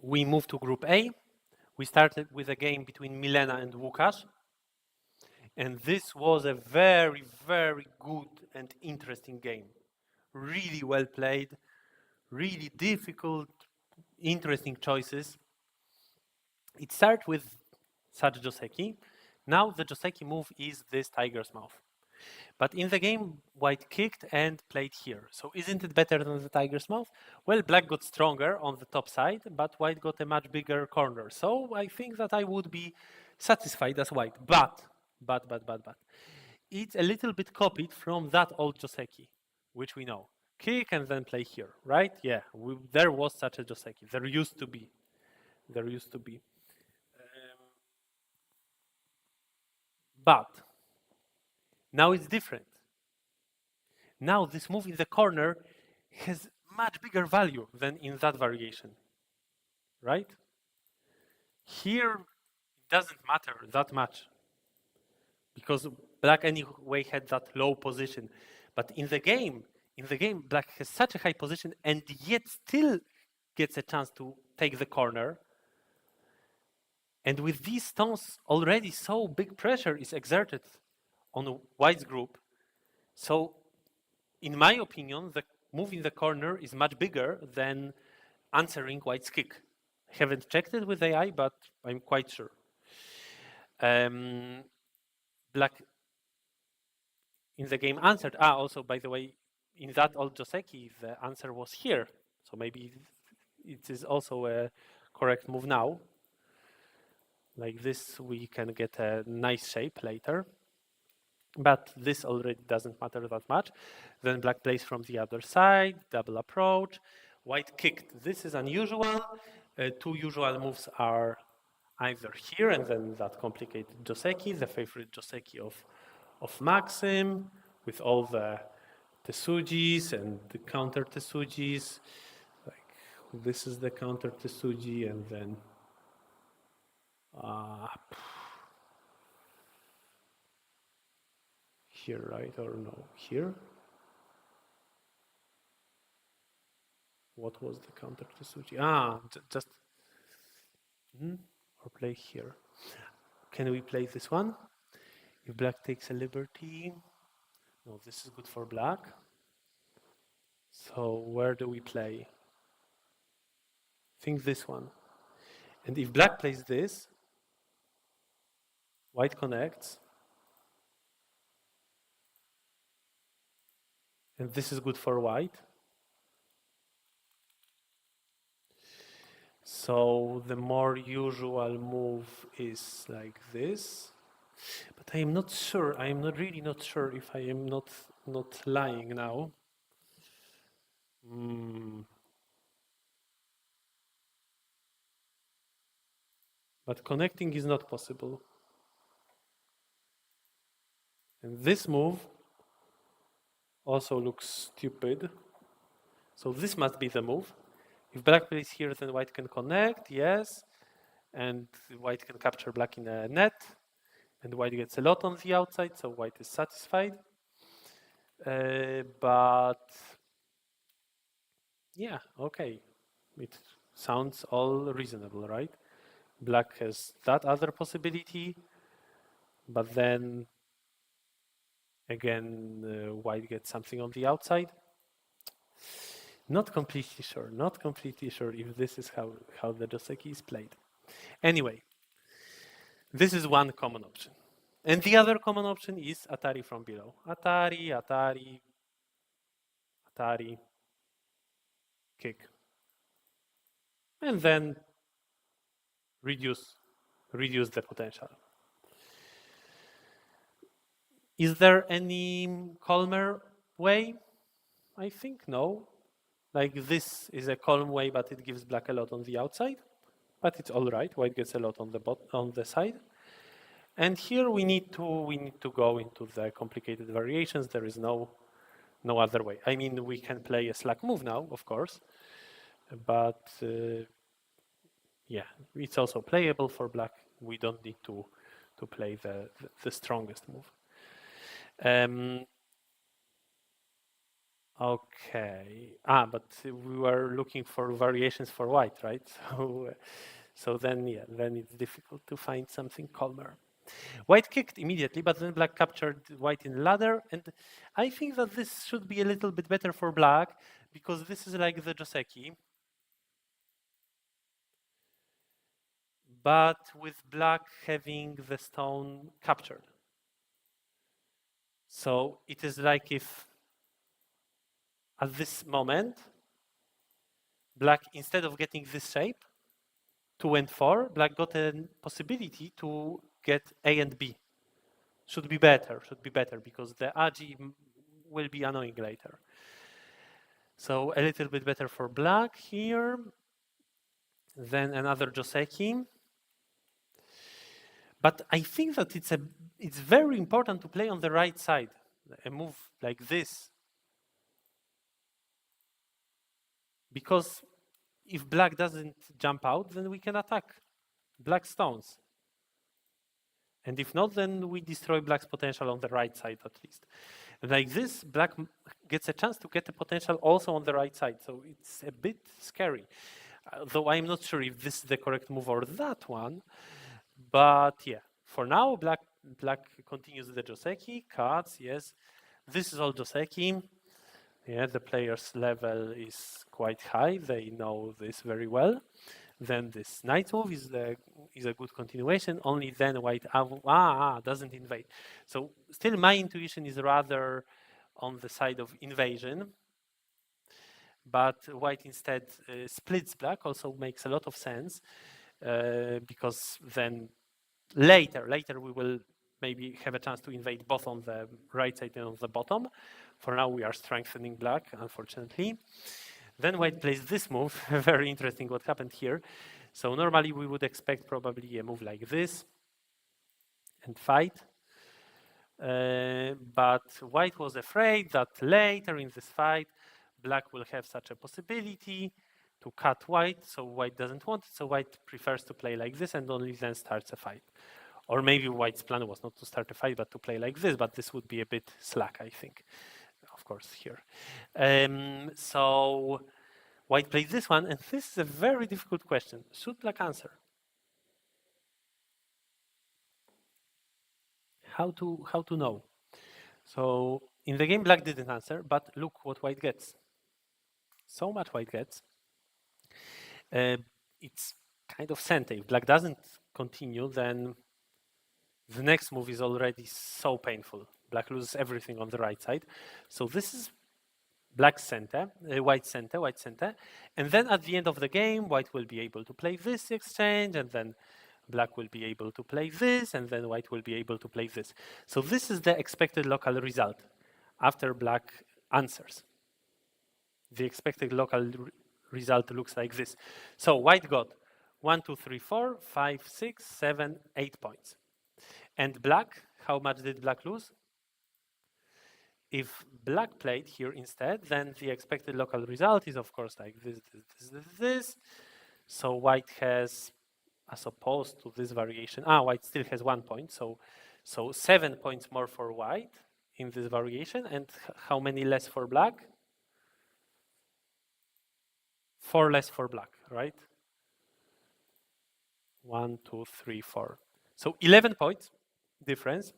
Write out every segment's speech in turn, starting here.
we move to Group A. We started with a game between Milena and Łukasz. And this was a very, very good and interesting game. Really well played, really difficult, interesting choices. It started with such Joseki. Now the Joseki move is this tiger's mouth. But in the game, white kicked and played here. So isn't it better than the tiger's mouth? Well, black got stronger on the top side, but white got a much bigger corner. So I think that I would be satisfied as white. But. It's a little bit copied from that old Joseki, which we know. Kick and then play here, right? Yeah, there was such a Joseki. There used to be. But now it's different. Now this move in the corner has much bigger value than in that variation, right? Here it doesn't matter that much because black anyway had that low position. But in the game, black has such a high position and yet still gets a chance to take the corner. And with these stones already so big pressure is exerted on white's group. So in my opinion, the move in the corner is much bigger than answering white's kick. I haven't checked it with AI, but I'm quite sure. Black in the game answered. Also, by the way, in that old Joseki, the answer was here. So maybe it is also a correct move now. Like this, we can get a nice shape later. But this already doesn't matter that much. Then black plays from the other side, double approach. White kicked. This is unusual. Two usual moves are either here and then that complicated Joseki, the favorite Joseki of Maxim, with all the Tesujis and the counter Tesujis. Like this is the counter Tesuji, and then here, right? Or no, here? What was the counter Tesuji? Just or play here. Can we play this one? If black takes a liberty. No, this is good for black. So where do we play? I think this one. And if black plays this, white connects. And this is good for white. So the more usual move is like this. But I am not sure. I am not really not sure if I am not lying now. But connecting is not possible. And this move also looks stupid. So this must be the move. If black plays here, then white can connect, yes. And white can capture black in a net. And white gets a lot on the outside, so white is satisfied. But yeah, okay. It sounds all reasonable, right? Black has that other possibility, but then again, white gets something on the outside. Not completely sure if this is how the Joseki is played. Anyway, this is one common option. And the other common option is Atari from below. Atari, kick. And then reduce the potential. Is there any calmer way? I think no. Like this is a calm way, but it gives black a lot on the outside. But it's all right. White gets a lot on the side. And here we need to go into the complicated variations. There is no other way. I mean, we can play a slack move now, of course, but yeah, it's also playable for black. We don't need to play the strongest move. Okay. But we were looking for variations for white, right? So then, yeah, then it's difficult to find something calmer. White kicked immediately, but then black captured white in the ladder. And I think that this should be a little bit better for black because this is like the Joseki, but with black having the stone captured. So it is like if at this moment, black, instead of getting this shape, 2 and 4, black got a possibility to get A and B. Should be better because the AG will be annoying later. So a little bit better for black here. Then another Joseki. But I think that it's very important to play on the right side. A move like this. Because if black doesn't jump out, then we can attack black stones. And if not, then we destroy black's potential on the right side at least. Like this, black gets a chance to get the potential also on the right side. So it's a bit scary. Though I'm not sure if this is the correct move or that one. But yeah, for now, black continues the Joseki, cuts, yes. This is all Joseki. Yeah, the player's level is quite high. They know this very well. Then this knight move is a good continuation. Only then white doesn't invade. So still, my intuition is rather on the side of invasion. But white instead splits black. Also makes a lot of sense because then later we will maybe have a chance to invade both on the right side and on the bottom. For now, we are strengthening black, unfortunately. Then white plays this move. Very interesting what happened here. So normally we would expect probably a move like this and fight. But white was afraid that later in this fight, black will have such a possibility to cut white, so white doesn't want it, so white prefers to play like this and only then starts a fight. Or maybe white's plan was not to start a fight, but to play like this, but this would be a bit slack, I think, of course, here. So white plays this one, and this is a very difficult question. Should black answer? How to know? So in the game, black didn't answer, but look what white gets. So much white gets. It's kind of sente. If black doesn't continue, then the next move is already so painful. Black loses everything on the right side. So this is black center, white center, white center. And then at the end of the game, white will be able to play this exchange, and then black will be able to play this, and then white will be able to play this. So this is the expected local result after black answers. The expected local result looks like this. So white got 1, 2, 3, 4, 5, 6, 7, 8 points. And black, how much did black lose? If black played here instead, then the expected local result is, of course, like this. So white has, as opposed to this variation, white still has 1 point. So 7 points more for white in this variation. And how many less for black? 4 less for black, right? 1, 2, 3, 4. So 11 points difference.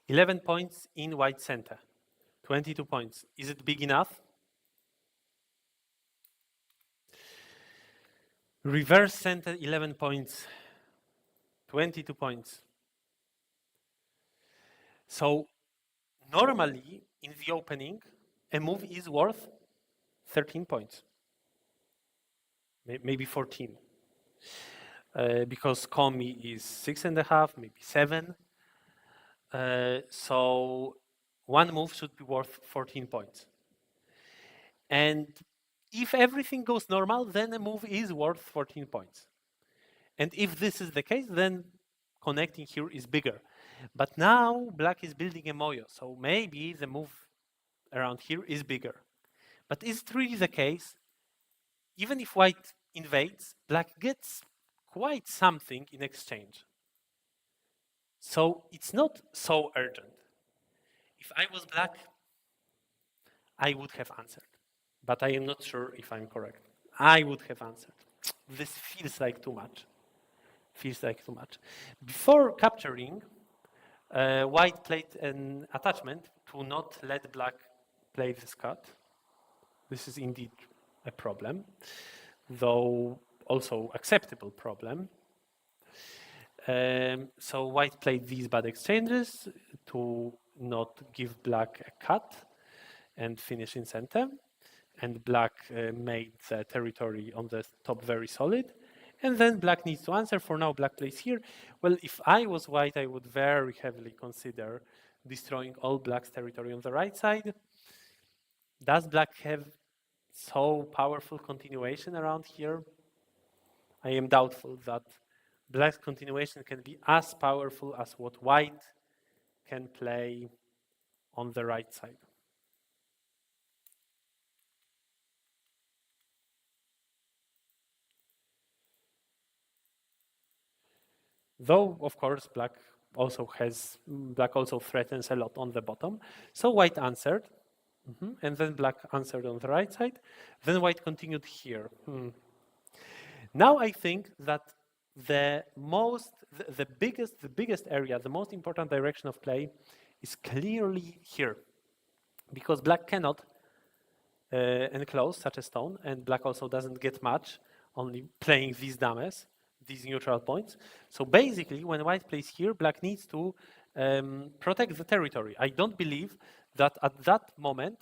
11 points in white center. 22 points. Is it big enough? Reverse center, 11 points. 22 points. So normally in the opening, a move is worth 13 points. Maybe 14. Because Komi is 6.5, maybe 7. So one move should be worth 14 points. And if everything goes normal, then a move is worth 14 points. And if this is the case, then connecting here is bigger. But now black is building a moyo, so maybe the move around here is bigger. But is it really the case? Even if white invades, black gets quite something in exchange. So it's not so urgent. If I was black, I would have answered, but I am not sure if I'm correct. I would have answered. This feels like too much. Feels like too much. Before capturing, white played an attachment to not let black play this cut. This is indeed a problem, though also acceptable problem. So white played these bad exchanges to not give black a cut and finish in center. And black made the territory on the top very solid. And then black needs to answer. For now, black plays here. Well, if I was white, I would very heavily consider destroying all black's territory on the right side. Does black have so powerful continuation around here? I am doubtful that black's continuation can be as powerful as what white can play on the right side. Though, of course, black also threatens a lot on the bottom. So white answered, and then black answered on the right side. Then white continued here. Now I think that the biggest area, the most important direction of play is clearly here, because black cannot enclose such a stone, and black also doesn't get much, only playing these dames, these neutral points. So basically, when white plays here, black needs to protect the territory. I don't believe that at that moment,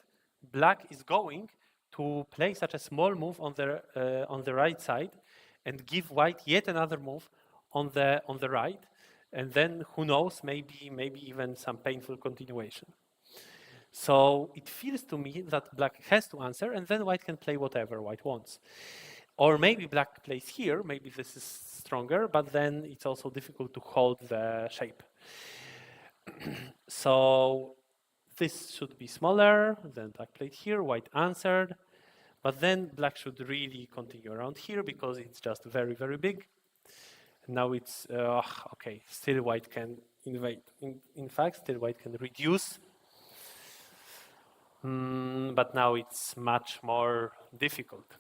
black is going to play such a small move on the right side and give white yet another move on the right, and then who knows, maybe even some painful continuation. So it feels to me that black has to answer, and then white can play whatever white wants. Or maybe black plays here, maybe this is stronger, but then it's also difficult to hold the shape. So this should be smaller, then black played here, white answered, but then black should really continue around here because it's just very, very big. Now it's, okay, still white can invade. In fact, still white can reduce, but now it's much more difficult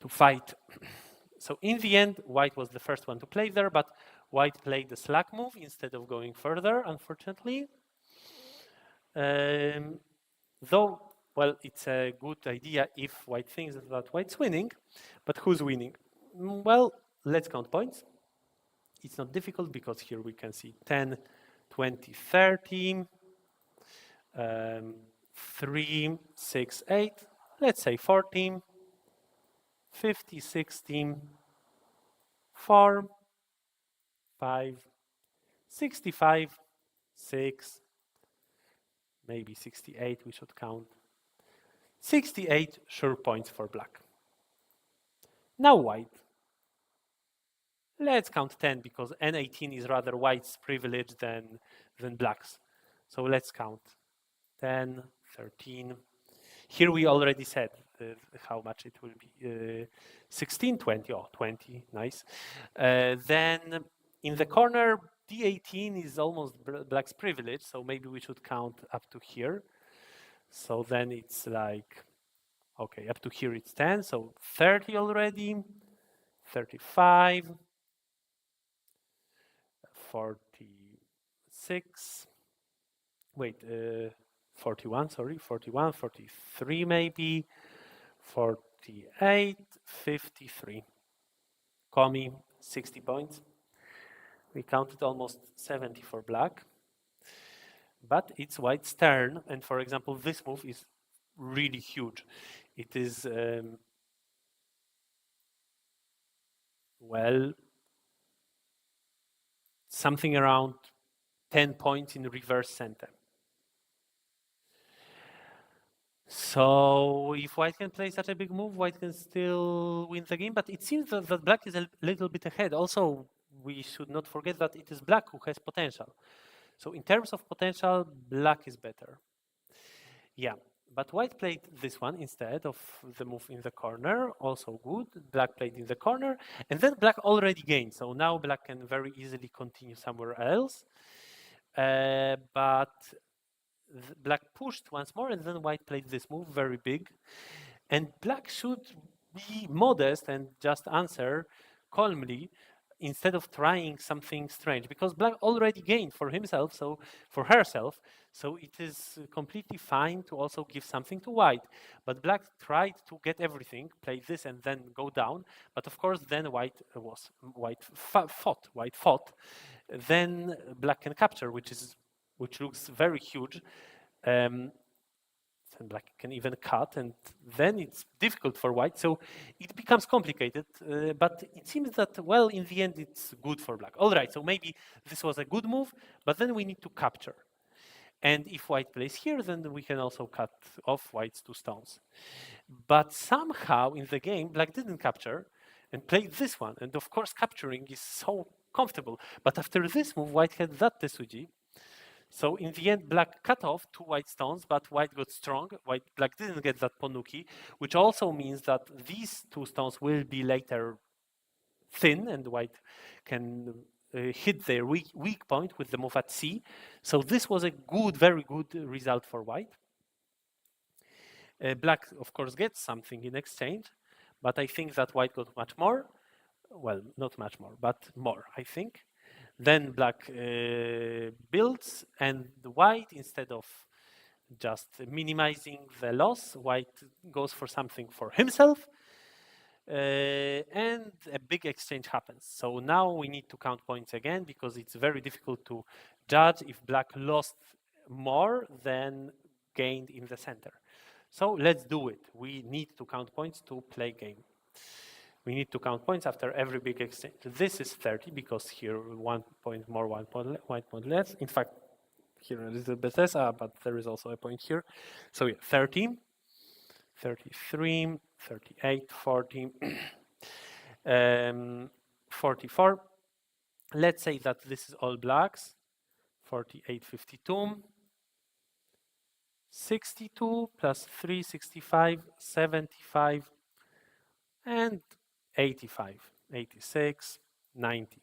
to fight. So in the end, white was the first one to play there, but white played the slack move instead of going further, unfortunately. Though, well, it's a good idea if white thinks that white's winning, but who's winning? Well, let's count points. It's not difficult because here we can see 10, 20, 30, 3, 6, 8, let's say 14, 50, 16, 4, 5, 65, 6, maybe 68 we should count. 68 sure points for black. Now white. Let's count 10 because N18 is rather white's privilege than black's. So let's count 10, 13. Here we already said how much it will be. 16, 20, oh, 20, nice. Then in the corner, D18 is almost black's privilege, so maybe we should count up to here. So then it's like, okay, up to here it's 10, so 30 already, 35, 46, wait, 41, sorry, 41, 43 maybe, 48, 53. Komi, 60 points. We counted almost 70 for black. But it's white's turn, and for example, this move is really huge. It is, well, something around 10 points in reverse center. So if white can play such a big move, white can still win the game, but it seems that black is a little bit ahead. Also, we should not forget that it is black who has potential. So in terms of potential, black is better. Yeah, but white played this one instead of the move in the corner, also good. Black played in the corner, and then black already gained. So now black can very easily continue somewhere else. But black pushed once more, and then white played this move, very big. And black should be modest and just answer calmly instead of trying something strange, because black already gained for himself, so for herself, so it is completely fine to also give something to white. But black tried to get everything, play this and then go down, but of course then white fought. Then black can capture, which looks very huge. And black can even cut, and then it's difficult for white. So it becomes complicated, but it seems that, well, in the end, it's good for black. All right, so maybe this was a good move, but then we need to capture. And if white plays here, then we can also cut off white's 2 stones. But somehow in the game, black didn't capture and played this one. And of course, capturing is so comfortable. But after this move, white had that LewZG. So in the end, black cut off 2 white stones, but white got strong. Black didn't get that Ponuki, which also means that these 2 stones will be later thin, and white can hit their weak point with the move at C. So this was a good, very good result for white. Black, of course, gets something in exchange, but I think that white got much more. Well, not much more, but more, I think. Then black builds, and the white, instead of just minimizing the loss, white goes for something for himself, and a big exchange happens. So now we need to count points again, because it's very difficult to judge if black lost more than gained in the center. So let's do it. We need to count points to play game. We need to count points after every big exchange. This is 30, because here 1 point more, 1 point less. In fact, here a little bit less, but there is also a point here. So yeah, 30, 33, 38, 40, 44. Let's say that this is all blacks. 48, 52. 62 plus 3, 65, 75, and 85, 86, 90.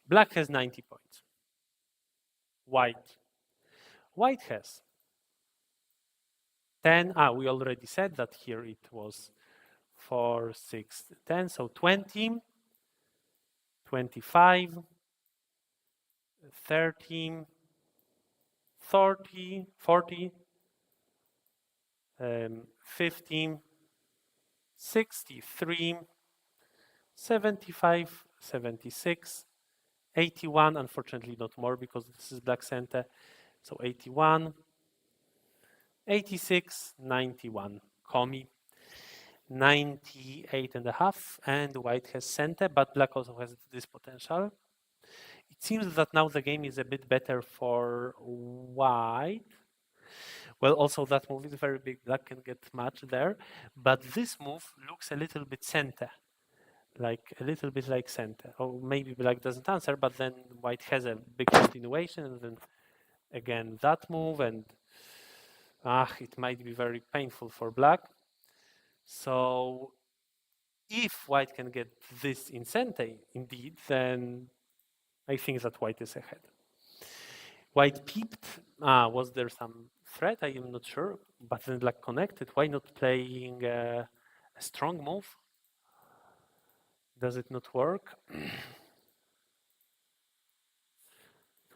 Black has 90 points. White has 10. We already said that here it was 4, 6, 10. So 20, 25, 13, 30, 40, 15, 63, 75, 76, 81, unfortunately not more because this is black center, so 81, 86, 91, Komi, 98 and a half, and white has center, but black also has this potential. It seems that now the game is a bit better for white. Well, also that move is very big, black can get much there, but this move looks a little bit center. Like a little bit like center. Or maybe black doesn't answer, but then white has a big continuation, and then again that move, and it might be very painful for black. So if white can get this in center indeed, then I think that white is ahead. White peeped. Was there some threat? I am not sure. But then black connected. Why not playing a strong move? Does it not work? It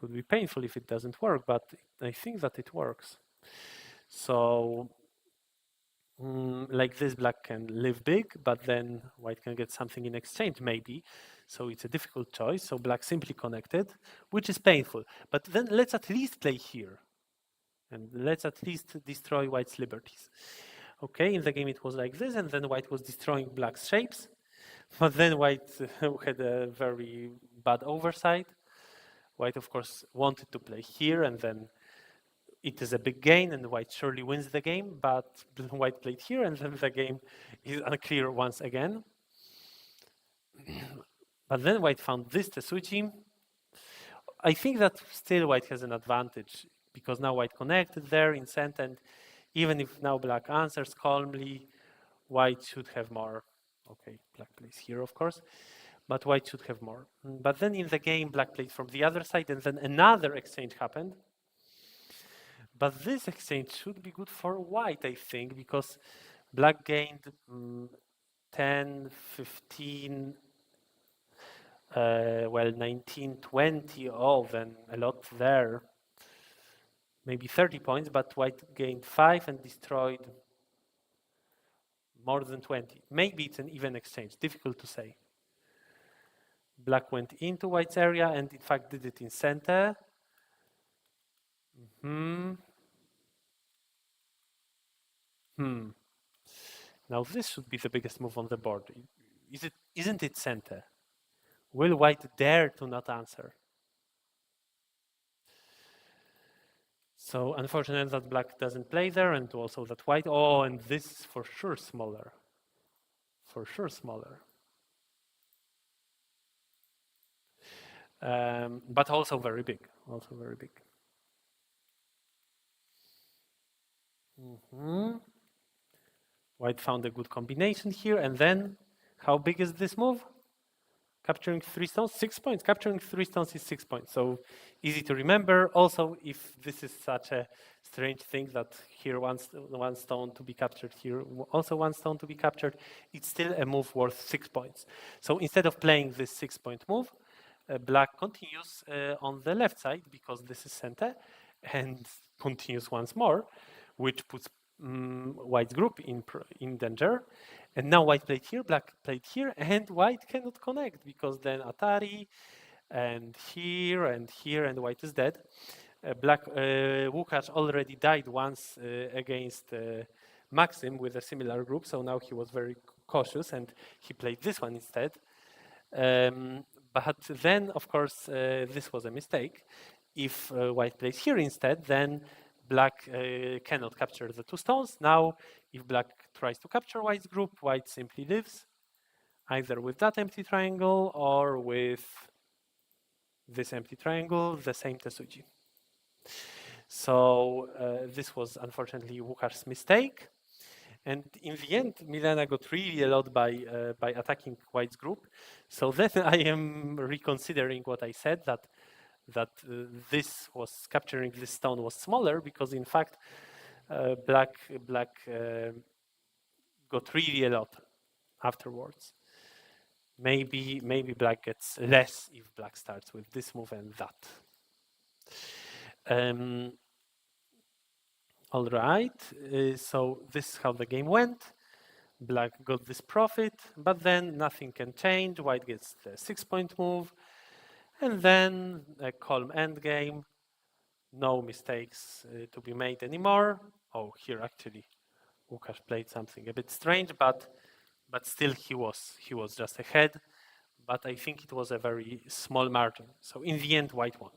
would be painful if it doesn't work, but I think that it works. So like this, black can live big, but then white can get something in exchange, maybe. So it's a difficult choice. So black simply connected, which is painful. But then let's at least play here. And let's at least destroy white's liberties. Okay, in the game it was like this, and then white was destroying black's shapes. But then white had a very bad oversight. White, of course, wanted to play here, and then it is a big gain, and white surely wins the game, but white played here, and then the game is unclear once again. But then white found this Tetsuji. I think that still white has an advantage, because now white connected there in center, and even if now black answers calmly, white should have more. Okay, black plays here, of course, but white should have more. But then in the game, black played from the other side, and then another exchange happened. But this exchange should be good for white, I think, because black gained 10, 15, well, 19, 20. Oh, then a lot there. Maybe 30 points, but white gained 5 and destroyed more than 20. Maybe it's an even exchange, difficult to say. Black went into white's area and in fact did it in center. Hmm. Now this should be the biggest move on the board. Isn't it center? Will white dare to not answer? So unfortunately that black doesn't play there and also that white. Oh, and this is for sure smaller. For sure smaller. But also very big. Also very big. White found a good combination here. And then how big is this move? Capturing 3 stones, 6 points. Capturing 3 stones is 6 points. So easy to remember. Also, if this is such a strange thing that here one stone to be captured, here also 1 stone to be captured, it's still a move worth 6 points. So instead of playing this 6-point move, black continues on the left side because this is center and continues once more, which puts white's group in danger. And now white played here, black played here, and white cannot connect because then Atari and here, and white is dead. Łukasz already died once against Maxim with a similar group, so now he was very cautious and he played this one instead. But then, of course, this was a mistake. If white plays here instead, then black cannot capture the 2 stones. Now, if black tries to capture white's group, white simply lives, either with that empty triangle or with this empty triangle, the same Tesuji. So this was unfortunately Łukasz's mistake. And in the end, Milena got really a lot by attacking white's group. So then I am reconsidering what I said, that this was capturing this stone was smaller because in fact black got really a lot afterwards. Maybe black gets less if black starts with this move and that. All right, so this is how the game went. Black got this profit, but then nothing can change. White gets the 6-point move, and then a calm endgame. No mistakes to be made anymore. Oh, here actually, Łukasz played something a bit strange, but still he was just ahead. But I think it was a very small margin. So in the end, white won.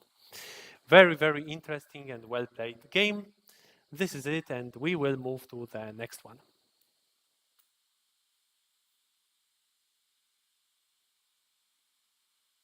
Very, very interesting and well played game. This is it, and we will move to the next one.